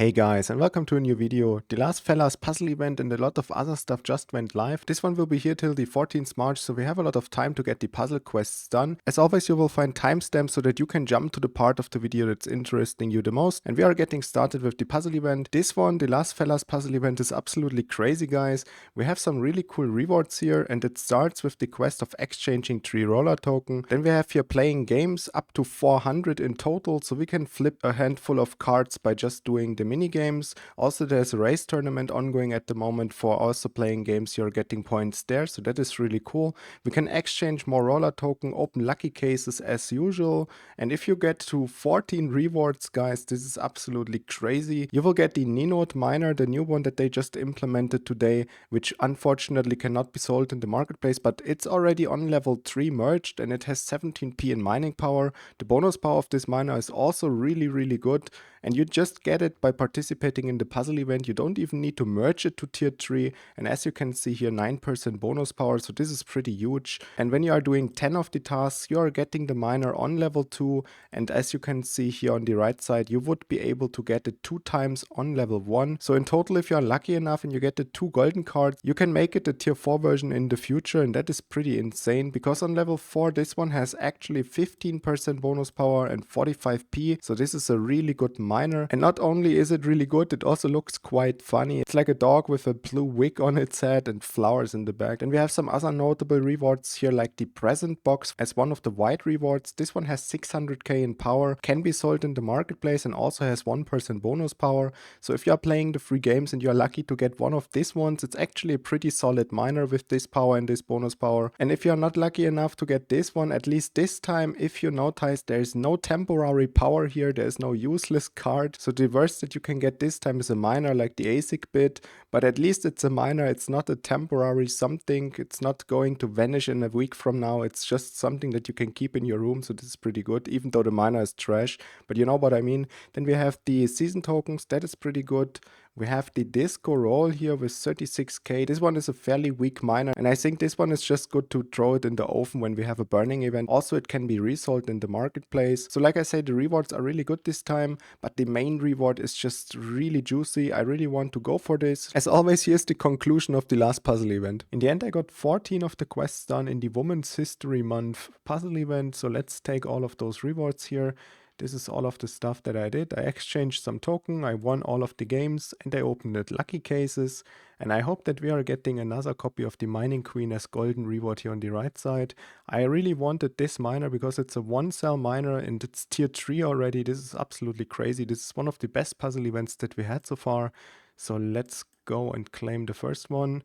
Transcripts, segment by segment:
Hey guys, and welcome to a new video. The Las Fallas Puzzle Event and a lot of other stuff just went live. This one will be here till the 14th March, so we have a lot of time to get the puzzle quests done. As always, you will find timestamps so that you can jump to the part of the video that's interesting you the most. And we are getting started with the puzzle event. This one, the Las Fallas Puzzle Event, is absolutely crazy, guys. We have some really cool rewards here, and it starts with the quest of exchanging 3 Rollertoken. Then we have here playing games up to 400 in total, so we can flip a handful of cards by just doing the mini games. Also, there's a race tournament ongoing at the moment for also playing games. You're getting points there, so that is really cool. We can exchange more Rollertoken, open lucky cases as usual, and if you get to 14 rewards, guys, this is absolutely crazy. You will get the Ninode miner, the new one that they just implemented today, which unfortunately cannot be sold in the marketplace, but it's already on level 3 merged and it has 17p in mining power. The bonus power of this miner is also really good, and you just get it by participating in the puzzle event. You don't even need to merge it to tier 3, and as you can see here, 9% bonus power, so this is pretty huge. And when you are doing 10 of the tasks, you are getting the miner on level 2, and as you can see here on the right side, you would be able to get it 2 times on level 1. So in total, if you are lucky enough and you get the 2 golden cards, you can make it a tier 4 version in the future, and that is pretty insane, because on level 4 this one has actually 15% bonus power and 45p, so this is a really good miner. And not only is it really good, it also looks quite funny. It's like a dog with a blue wig on its head and flowers in the back. And we have some other notable rewards here, like the present box as one of the white rewards. This one has 600k in power, can be sold in the marketplace, and also has 1% bonus power. So if you are playing the free games and you are lucky to get one of these ones, it's actually a pretty solid miner with this power and this bonus power. And if you are not lucky enough to get this one, at least this time, if you notice, there is no temporary power here, there is no useless card. So the worst that you can get this time is a miner like the ASIC bit, but at least it's a miner, it's not a temporary something, it's not going to vanish in a week from now, it's just something that you can keep in your room, so this is pretty good, even though the miner is trash, but you know what I mean. Then we have the season tokens, that is pretty good. We have the disco roll here with 36k. This one is a fairly weak miner, and I think this one is just good to throw it in the oven when we have a burning event. Also, it can be resold in the marketplace. So like I said, the rewards are really good this time, but the main reward is just really juicy. I really want to go for this. As always, here's the conclusion of the last puzzle event. In the end, I got 14 of the quests done in the Women's History Month puzzle event. So let's take all of those rewards here. This is all of the stuff that I did. I exchanged some token, I won all of the games, and I opened it lucky cases. And I hope that we are getting another copy of the Mining Queen as golden reward here on the right side. I really wanted this miner because it's a 1-cell miner and it's tier 3 already. This is absolutely crazy. This is one of the best puzzle events that we had so far. So let's go and claim the first one.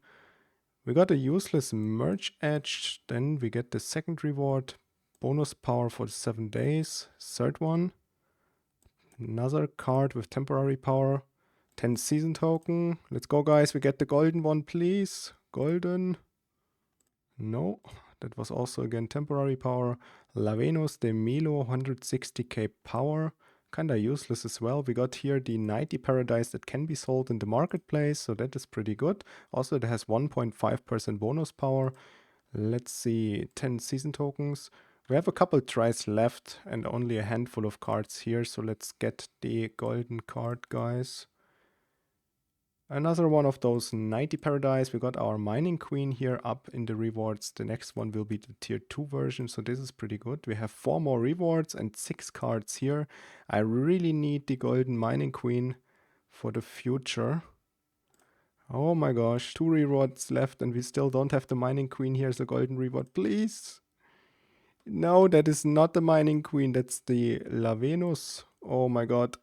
We got a useless merge edge, then we get the second reward. Bonus power for 7 days. Third one. Another card with temporary power. 10 season token. Let's go, guys. We get the golden one, please. Golden. No. That was also again temporary power. La Venus de Milo, 160k power. Kinda useless as well. We got here the 90 Paradise that can be sold in the marketplace, so that is pretty good. Also, it has 1.5% bonus power. Let's see. 10 season tokens. We have a couple tries left and only a handful of cards here, so let's get the golden card, guys. Another one of those 90 Paradise. We got our Mining Queen here up in the rewards. The next one will be the tier 2 version, so this is pretty good. We have 4 more rewards and 6 cards here. I really need the golden Mining Queen for the future. Oh my gosh, 2 rewards left and we still don't have the Mining Queen. Here's a golden reward, please. No, that is not the Mining Queen, that's the La Venus. Oh my god.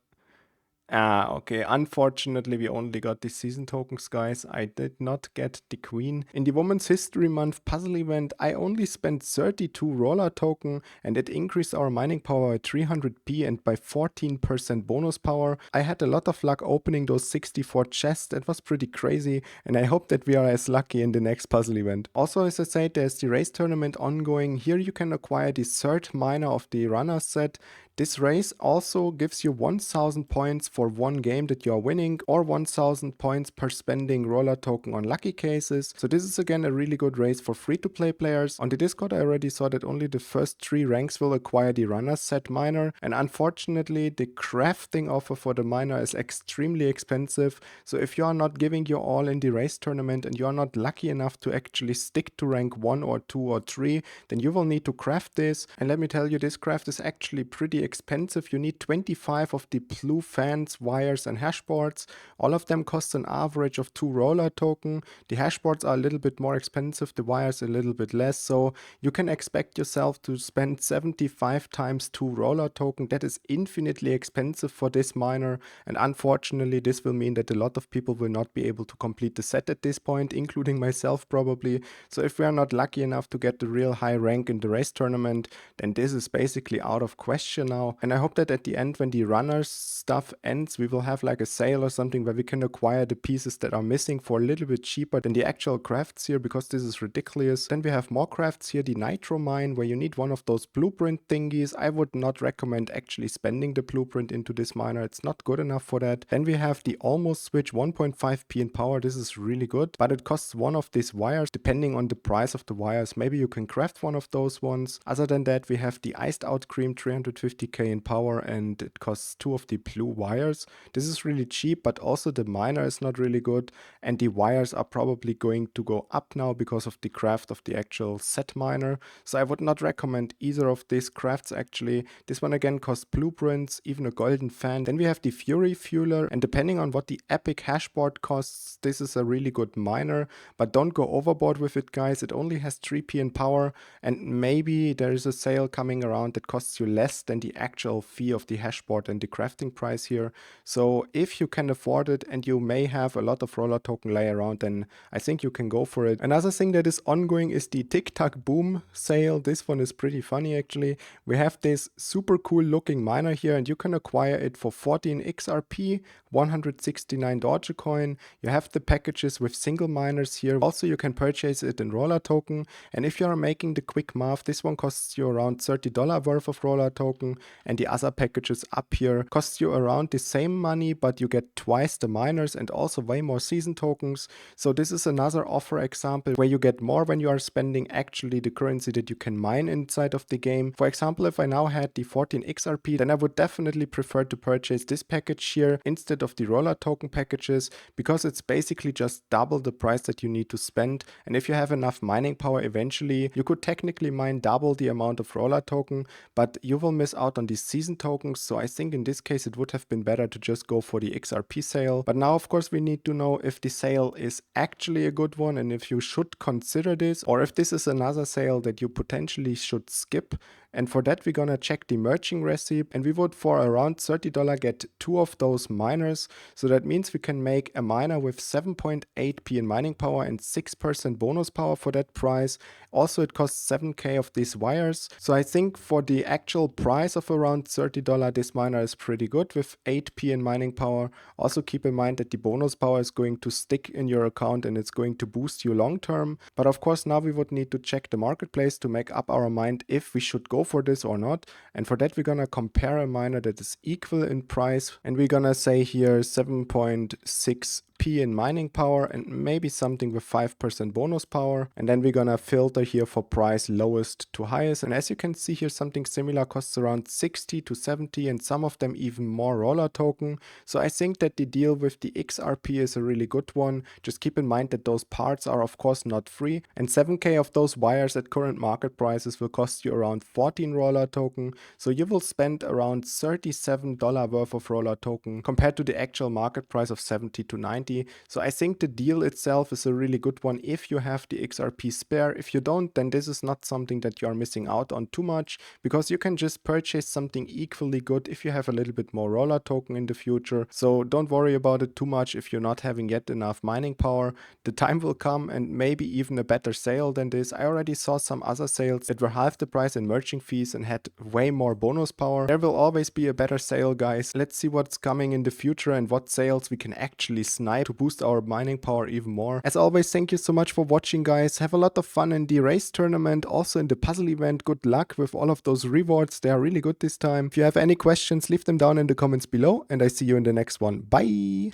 Okay, unfortunately we only got the season tokens, guys. I did not get the queen. In the Women's History Month puzzle event, I only spent 32 Rollertoken and it increased our mining power by 300p and by 14% bonus power. I had a lot of luck opening those 64 chests. That was pretty crazy, and I hope that we are as lucky in the next puzzle event. Also, as I said, there's the race tournament ongoing. Here you can acquire the third miner of the runner set. This race also gives you 1000 points for one game that you are winning, or 1000 points per spending Rollertoken on lucky cases. So this is again a really good race for free-to-play players. On the Discord I already saw that only the first 3 ranks will acquire the runner set miner, and unfortunately the crafting offer for the miner is extremely expensive. So if you are not giving your all in the race tournament and you are not lucky enough to actually stick to rank 1 or 2 or 3, then you will need to craft this. And let me tell you, this craft is actually pretty expensive. You need 25 of the blue fans, wires and hashboards. All of them cost an average of 2 Rollertoken. The hashboards are a little bit more expensive, the wires a little bit less, so you can expect yourself to spend 75 times 2 Rollertoken. That is infinitely expensive for this miner, and unfortunately this will mean that a lot of people will not be able to complete the set at this point, including myself probably. So if we are not lucky enough to get the real high rank in the race tournament, then this is basically out of question now. And I hope that at the end, when the runners stuff ends, we will have like a sale or something where we can acquire the pieces that are missing for a little bit cheaper than the actual crafts here, because this is ridiculous. Then we have more crafts here, the nitro mine, where you need one of those blueprint thingies. I would not recommend actually spending the blueprint into this miner, it's not good enough for that. Then we have the almost switch, 1.5p in power. This is really good, but it costs one of these wires. Depending on the price of the wires, maybe you can craft one of those ones. Other than that, we have the iced out cream, 350k in power, and it costs 2 of the blue wires. This is really cheap, but also the miner is not really good, and the wires are probably going to go up now because of the craft of the actual set miner. So I would not recommend either of these crafts actually. This one again costs blueprints, even a golden fan. Then we have the Fury Fueler, and depending on what the epic hashboard costs, this is a really good miner, but don't go overboard with it, guys. It only has 3p in power, and maybe there is a sale coming around that costs you less than the actual fee of the hashboard and the crafting price here. So if you can afford it and you may have a lot of Rollertoken lay around, then I think you can go for it. Another thing that is ongoing is the Tic-Tac-Boom Sale. This one is pretty funny actually. We have this super cool looking miner here, and you can acquire it for 14 XRP, 169 Dogecoin. You have the packages with single miners here. Also, you can purchase it in Rollertoken. And if you are making the quick math, this one costs you around $30 worth of Rollertoken, and the other packages up here cost you around the same money, but you get twice the miners and also way more season tokens. So this is another offer example where you get more when you are spending actually the currency that you can mine inside of the game. For example, if I now had the 14 XRP, then I would definitely prefer to purchase this package here instead of the Rollertoken packages, because it's basically just double the price that you need to spend. And if you have enough mining power, eventually you could technically mine double the amount of Rollertoken, but you will miss out on these season tokens. So I think in this case it would have been better to just go for the XRP sale. But now of course we need to know if the sale is actually a good one and if you should consider this, or if this is another sale that you potentially should skip. And for that, we're gonna check the merging recipe, and we would for around $30 get 2 of those miners. So that means we can make a miner with 7.8p in mining power and 6% bonus power for that price. Also, it costs 7k of these wires. So I think for the actual price of around $30, this miner is pretty good with 8p in mining power. Also keep in mind that the bonus power is going to stick in your account and it's going to boost you long term. But of course, now we would need to check the marketplace to make up our mind if we should go for this or not. And for that, we're gonna compare a miner that is equal in price, and we're gonna say here 7.6p in mining power and maybe something with 5% bonus power. And then we're gonna filter here for price lowest to highest. And as you can see here, something similar costs around 60 to 70 and some of them even more Rollertoken. So I think that the deal with the XRP is a really good one. Just keep in mind that those parts are of course not free, and 7k of those wires at current market prices will cost you around 14 Rollertoken. So you will spend around $37 worth of Rollertoken compared to the actual market price of 70 to 90. So I think the deal itself is a really good one if you have the XRP spare. If you don't, then this is not something that you are missing out on too much, because you can just purchase something equally good if you have a little bit more Rollertoken in the future. So don't worry about it too much if you're not having yet enough mining power. The time will come, and maybe even a better sale than this. I already saw some other sales that were half the price in merging fees and had way more bonus power. There will always be a better sale, guys. Let's see what's coming in the future and what sales we can actually snipe to boost our mining power even more. As always, thank you so much for watching, guys. Have a lot of fun in the race tournament, also in the puzzle event. Good luck with all of those rewards. They are really good this time. If you have any questions, leave them down in the comments below, and I see you in the next one. Bye!